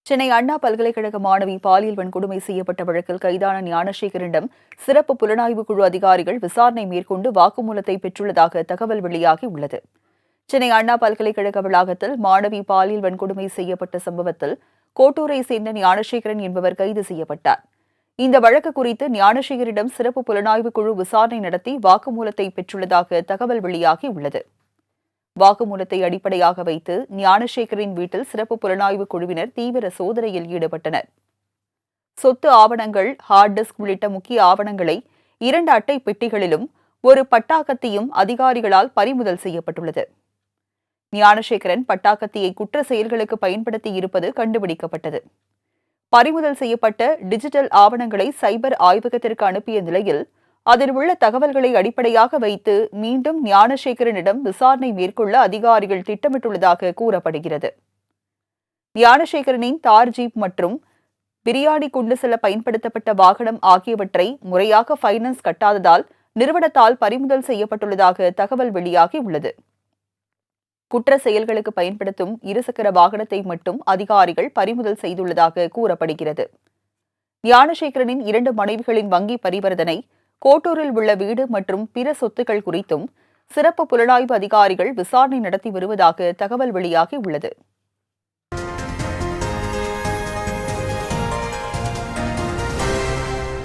சென்னை அண்ணா பல்கலைக்கழக மாணவி பாலியல் வன்கொடுமை செய்யப்பட்ட வழக்கில் கைதான ஞானசேகரிடம் சிறப்பு புலனாய்வு குழு அதிகாரிகள் விசாரணை மேற்கொண்டு வாக்குமூலத்தை பெற்றுள்ளதாக தகவல் வெளியாகியுள்ளது. சென்னை அண்ணா பல்கலைக்கழக வளாகத்தில் மாணவி பாலியல் வன்கொடுமை செய்யப்பட்ட சம்பவத்தில் கோட்டூரை சேர்ந்த ஞானசேகரன் என்பவர் கைது செய்யப்பட்டார். இந்த வழக்கு குறித்து ஞானசேகரிடம் சிறப்பு புலனாய்வு குழு விசாரணை நடத்தி வாக்குமூலத்தை பெற்றுள்ளதாக தகவல் வெளியாகியுள்ளது. வாக்குமூலத்தை அடிப்படையாக வைத்து ஞானசேகரின் வீட்டில் சிறப்பு புலனாய்வு குழுவினர் தீவிர சோதனையில் ஈடுபட்டனர். சொத்து ஆவணங்கள், ஹார்ட் டிஸ்க் உள்ளிட்ட முக்கிய ஆவணங்களை 2 அட்டை பெட்டிகளிலும் ஒரு பட்டாக்கத்தியும் அதிகாரிகளால் பறிமுதல் செய்யப்பட்டுள்ளது. ஞானசேகரன் பட்டாக்கத்தியை குற்ற செயல்களுக்கு பயன்படுத்தி இருப்பது கண்டுபிடிக்கப்பட்டது. பறிமுதல் செய்யப்பட்ட டிஜிட்டல் ஆவணங்களை சைபர் ஆய்வகத்திற்கு அனுப்பிய நிலையில் அதில் உள்ள தகவல்களை அடிப்படையாக வைத்து மீண்டும் ஞானசேகரனிடம் விசாரணை மேற்கொள்ள அதிகாரிகள் திட்டமிட்டுள்ளதாக கூறப்படுகிறது. ஞானசேகரனின் தார் ஜீப் மற்றும் பிரியாணி கொண்டு செல்ல பயன்படுத்தப்பட்ட வாகனம் ஆகியவற்றை முறையாக ஃபைனான்ஸ் கட்டாததால் நிறுவனத்தால் பறிமுதல் செய்யப்பட்டுள்ளதாக தகவல் வெளியாகியுள்ளது. குற்ற செயல்களுக்கு பயன்படுத்தும் இருசக்கர வாகனத்தை மட்டும் அதிகாரிகள் பறிமுதல் செய்துள்ளதாக கூறப்படுகிறது. ஞானசேகரனின் 2 மனைவிகளின் வங்கி பரிவர்த்தனை, கோட்டூரில் உள்ள வீடு மற்றும் பிற சொத்துக்கள் குறித்தும் சிறப்பு புலனாய்வு அதிகாரிகள் விசாரணை நடத்தி வருவதாக தகவல் வெளியாகியுள்ளது.